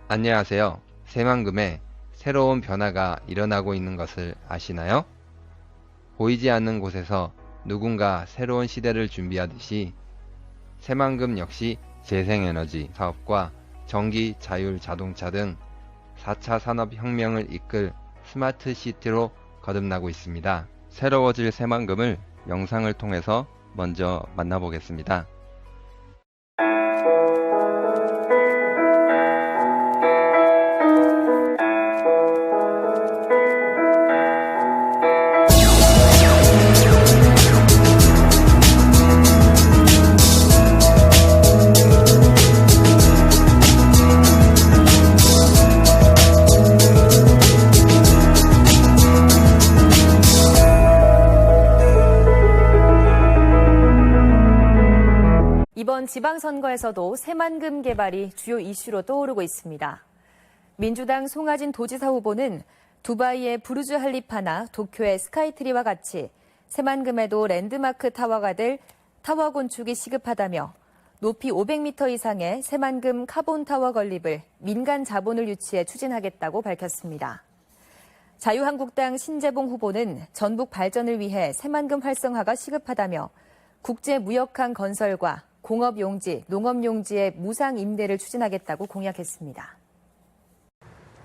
안녕하세요. 새만금에 새로운 변화가 일어나고 있는 것을 아시나요? 보이지 않는 곳에서 누군가 새로운 시대를 준비하듯이 새만금 역시 재생에너지 사업과 전기 자율 자동차 등 4차 산업혁명을 이끌 스마트 시티로 거듭나고 있습니다. 새로워질 새만금을 영상을 통해서 먼저 만나보겠습니다. 이번 지방선거에서도 새만금 개발이 주요 이슈로 떠오르고 있습니다. 민주당 송하진 도지사 후보는 두바이의 부르즈 할리파나 도쿄의 스카이트리와 같이 새만금에도 랜드마크 타워가 될 타워 건축이 시급하다며 높이 500m 이상의 새만금 카본타워 건립을 민간 자본을 유치해 추진하겠다고 밝혔습니다. 자유한국당 신재봉 후보는 전북 발전을 위해 새만금 활성화가 시급하다며 국제무역항 건설과 공업용지, 농업용지의 무상 임대를 추진하겠다고 공약했습니다.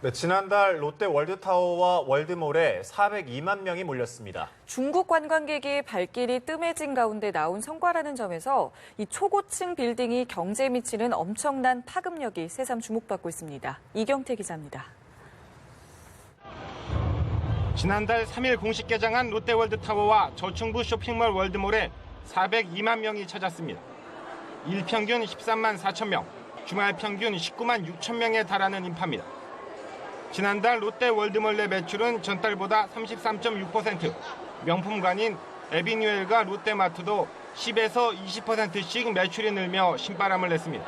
네, 지난달 롯데 월드타워와 월드몰에 402만 명이 몰렸습니다. 중국 관광객이 발길이 뜸해진 가운데 나온 성과라는 점에서 이 초고층 빌딩이 경제에 미치는 엄청난 파급력이 새삼 주목받고 있습니다. 이경태 기자입니다. 지난달 3일 공식 개장한 롯데월드타워와 저층부 쇼핑몰 월드몰에 402만 명이 찾았습니다. 일평균 13만 4천 명, 주말 평균 19만 6천 명에 달하는 인파입니다. 지난달 롯데 월드몰 내 매출은 전달보다 33.6%, 명품관인 에비뉴엘과 롯데마트도 10에서 20%씩 매출이 늘며 신바람을 냈습니다.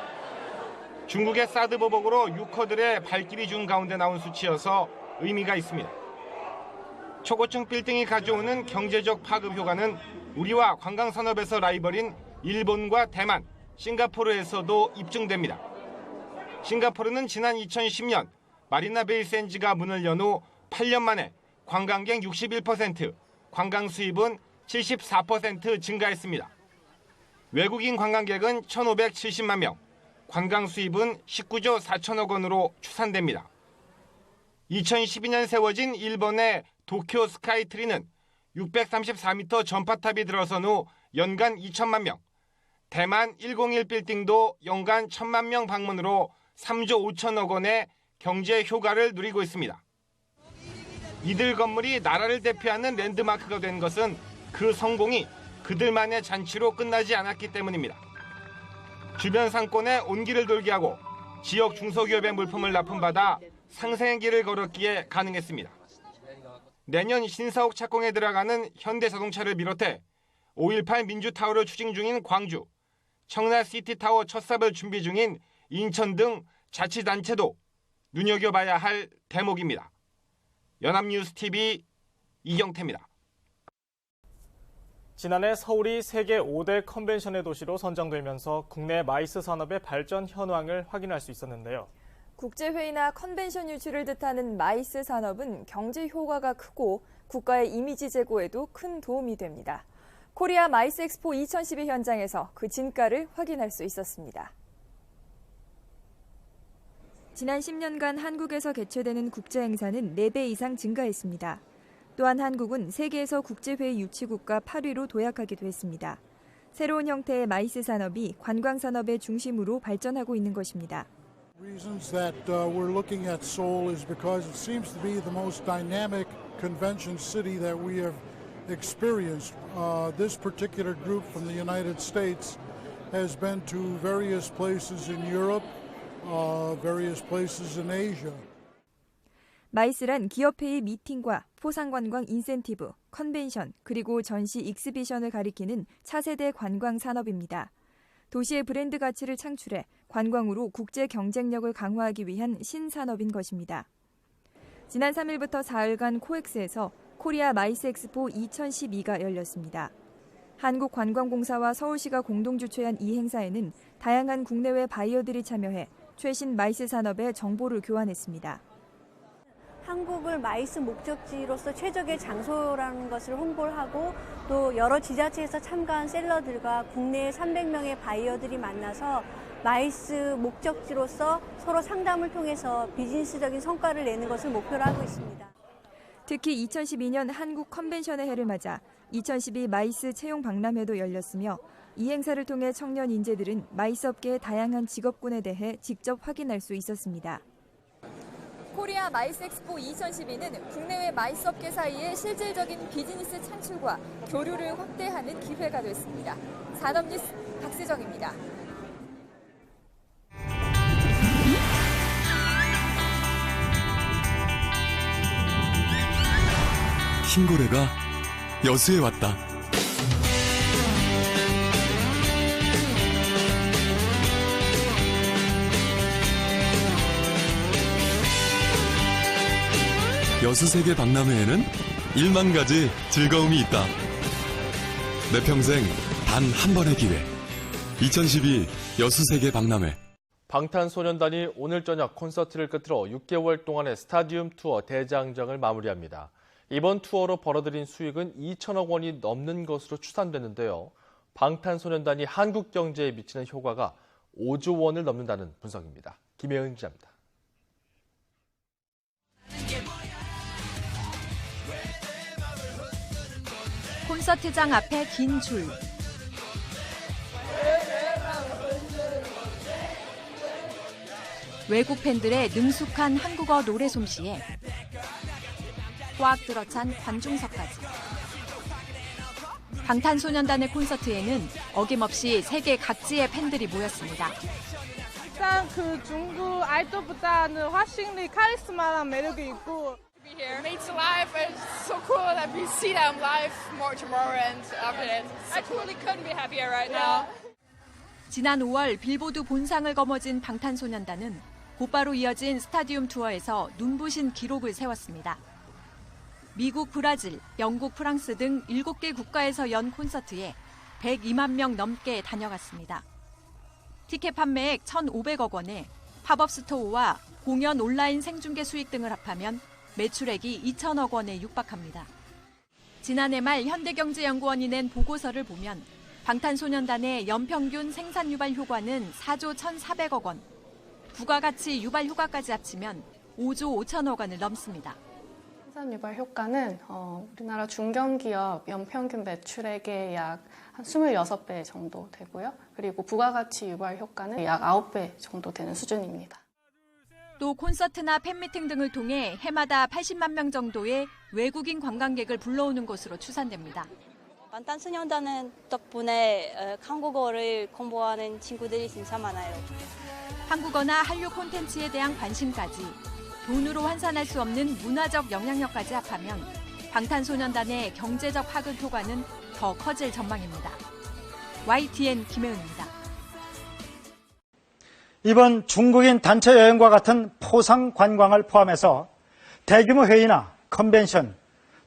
중국의 사드 보복으로 유커들의 발길이 준 가운데 나온 수치여서 의미가 있습니다. 초고층 빌딩이 가져오는 경제적 파급 효과는 우리와 관광산업에서 라이벌인 일본과 대만, 싱가포르에서도 입증됩니다. 싱가포르는 지난 2010년 마리나 베이 샌즈가 문을 연 후 8년 만에 관광객 61%, 관광 수입은 74% 증가했습니다. 외국인 관광객은 1,570만 명, 관광 수입은 19조 4천억 원으로 추산됩니다. 2012년 세워진 일본의 도쿄 스카이트리는 634m 전파탑이 들어선 후 연간 2천만 명, 대만 101 빌딩도 연간 1,000만 명 방문으로 3조 5천억 원의 경제 효과를 누리고 있습니다. 이들 건물이 나라를 대표하는 랜드마크가 된 것은 그 성공이 그들만의 잔치로 끝나지 않았기 때문입니다. 주변 상권에 온기를 돌게 하고 지역 중소기업의 물품을 납품받아 상생의 길을 걸었기에 가능했습니다. 내년 신사옥 착공에 들어가는 현대자동차를 비롯해 5.18 민주타워를 추진 중인 광주, 청라 시티타워 첫 삽을 준비 중인 인천 등 자치단체도 눈여겨봐야 할 대목입니다. 연합뉴스TV 이경태입니다. 지난해 서울이 세계 5대 컨벤션의 도시로 선정되면서 국내 마이스 산업의 발전 현황을 확인할 수 있었는데요. 국제회의나 컨벤션 유치를 뜻하는 마이스 산업은 경제 효과가 크고 국가의 이미지 제고에도 큰 도움이 됩니다. 코리아 마이스 엑스포 2012 현장에서 그 진가를 확인할 수 있었습니다. 지난 10년간 한국에서 개최되는 국제행사는 4배 이상 증가했습니다. 또한 한국은 세계에서 국제회의 유치국가 8위로 도약하기도 했습니다. 새로운 형태의 마이스 산업이 관광산업의 중심으로 발전하고 있는 것입니다. Reasons that we're looking at Seoul is because it seems to be the most dynamic convention city that we have experienced. This particular group from the United States has been to various places in Europe, various places in Asia. 마이스란 기업회의 미팅과 포상관광 인센티브, 컨벤션, 그리고 전시 익스비션을 가리키는 차세대 관광 산업입니다. 도시의 브랜드 가치를 창출해 관광으로 국제 경쟁력을 강화하기 위한 신산업인 것입니다. 지난 3일부터 4일간 코엑스에서 코리아 마이스 엑스포 2012가 열렸습니다. 한국관광공사와 서울시가 공동 주최한 이 행사에는 다양한 국내외 바이어들이 참여해 최신 마이스 산업의 정보를 교환했습니다. 한국을 마이스 목적지로서 최적의 장소라는 것을 홍보를 하고 또 여러 지자체에서 참가한 셀러들과 국내 300명의 바이어들이 만나서 마이스 목적지로서 서로 상담을 통해서 비즈니스적인 성과를 내는 것을 목표로 하고 있습니다. 특히 2012년 한국 컨벤션의 해를 맞아 2012 마이스 채용 박람회도 열렸으며 이 행사를 통해 청년 인재들은 마이스 업계의 다양한 직업군에 대해 직접 확인할 수 있었습니다. 코리아 마이스 엑스포 2012는 국내외 마이스 업계 사이의 실질적인 비즈니스 창출과 교류를 확대하는 기회가 됐습니다. 산업뉴스 박세정입니다. 흰고래가 여수에 왔다. 여수세계 박람회에는 1만 가지 즐거움이 있다. 내 평생 단 한 번의 기회. 2012 여수세계 박람회. 방탄소년단이 오늘 저녁 콘서트를 끝으로 6개월 동안의 스타디움 투어 대장정을 마무리합니다. 이번 투어로 벌어들인 수익은 2천억 원이 넘는 것으로 추산됐는데요. 방탄소년단이 한국 경제에 미치는 효과가 5조 원을 넘는다는 분석입니다. 김혜은 기자입니다. 콘서트장 앞에 긴 줄. 외국 팬들의 능숙한 한국어 노래 솜씨에 꽉 들어찬 관중석까지. 방탄소년단의 콘서트에는 어김없이 세계 각지의 팬들이 모였습니다. 일단 그 중국 아이돌보다는 훨씬 카리스마랑 매력이 있고. Here. It's live. It's so cool that we see them live more tomorrow and after that. I truly couldn't be happier right now. 지난 5월 빌보드 본상을 거머쥔 방탄소년단은 곧바로 이어진 스타디움 투어에서 눈부신 기록을 세웠습니다. 미국, 브라질, 영국, 프랑스 등 7개 국가에서 연 콘서트에 102만 명 넘게 다녀갔습니다. 티켓 판매액 1,500억 원에 팝업 스토어와 공연 온라인 생중계 수익 등을 합하면 매출액이 2천억 원에 육박합니다. 지난해 말 현대경제연구원이 낸 보고서를 보면 방탄소년단의 연평균 생산 유발 효과는 4조 1,400억 원, 부가가치 유발 효과까지 합치면 5조 5천억 원을 넘습니다. 생산 유발 효과는 우리나라 중견기업 연평균 매출액의 약 한 26배 정도 되고요. 그리고 부가가치 유발 효과는 약 9배 정도 되는 수준입니다. 또 콘서트나 팬미팅 등을 통해 해마다 80만 명 정도의 외국인 관광객을 불러오는 것으로 추산됩니다. 방탄소년단 덕분에 한국어를 공부하는 친구들이 진짜 많아요. 한국어나 한류 콘텐츠에 대한 관심까지 돈으로 환산할 수 없는 문화적 영향력까지 합하면 방탄소년단의 경제적 파급 효과는 더 커질 전망입니다. YTN 김혜은입니다. 이번 중국인 단체 여행과 같은 포상 관광을 포함해서 대규모 회의나 컨벤션,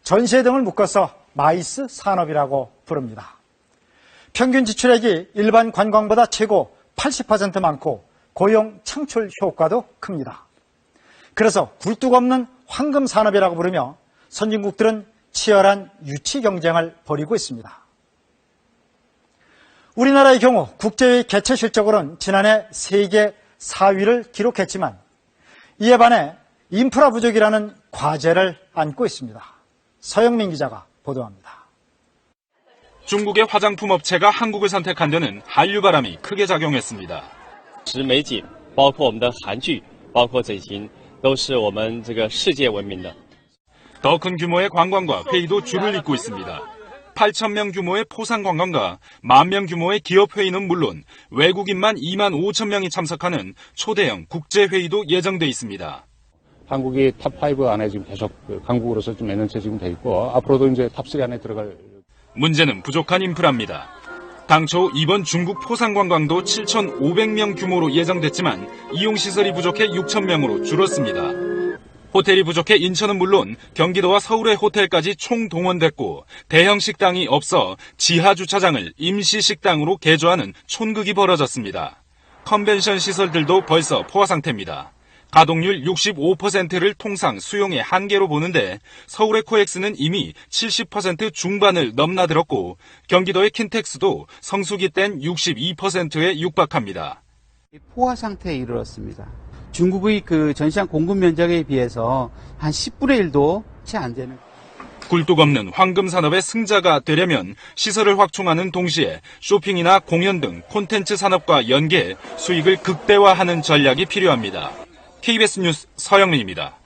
전시회 등을 묶어서 마이스 산업이라고 부릅니다. 평균 지출액이 일반 관광보다 최고 80% 많고 고용 창출 효과도 큽니다. 그래서 굴뚝 없는 황금 산업이라고 부르며 선진국들은 치열한 유치 경쟁을 벌이고 있습니다. 우리나라의 경우 국제회의 개최 실적으로는 지난해 세계 4위를 기록했지만 이에 반해 인프라 부족이라는 과제를 안고 있습니다. 서영민 기자가 보도합니다. 중국의 화장품 업체가 한국을 선택한 데는 한류 바람이 크게 작용했습니다. 媒体包括我们的韩剧包括整形都是我们这个世界闻名的 더 큰 규모의 관광과 회의도 줄을 잇고 있습니다. 8,000명 규모의 포상 관광과 10,000명 규모의 기업 회의는 물론 외국인만 25,000명이 참석하는 초대형 국제 회의도 예정돼 있습니다. 한국이 탑5 안에 지금 계속 강국으로서 좀 매년째 지금 돼 있고 앞으로도 이제 탑3 안에 들어갈. 문제는 부족한 인프라입니다. 당초 이번 중국 포상 관광도 7,500명 규모로 예정됐지만 이용시설이 부족해 6,000명으로 줄었습니다. 호텔이 부족해 인천은 물론 경기도와 서울의 호텔까지 총동원됐고 대형 식당이 없어 지하 주차장을 임시 식당으로 개조하는 촌극이 벌어졌습니다. 컨벤션 시설들도 벌써 포화 상태입니다. 가동률 65%를 통상 수용의 한계로 보는데 서울의 코엑스는 이미 70% 중반을 넘나들었고 경기도의 킨텍스도 성수기 땐 62%에 육박합니다. 포화 상태에 이르렀습니다. 중국의 그 전시장 공급 면적에 비해서 한 10분의 1도 채 안 되는. 굴뚝 없는 황금 산업의 승자가 되려면 시설을 확충하는 동시에 쇼핑이나 공연 등 콘텐츠 산업과 연계해 수익을 극대화하는 전략이 필요합니다. KBS 뉴스 서영민입니다.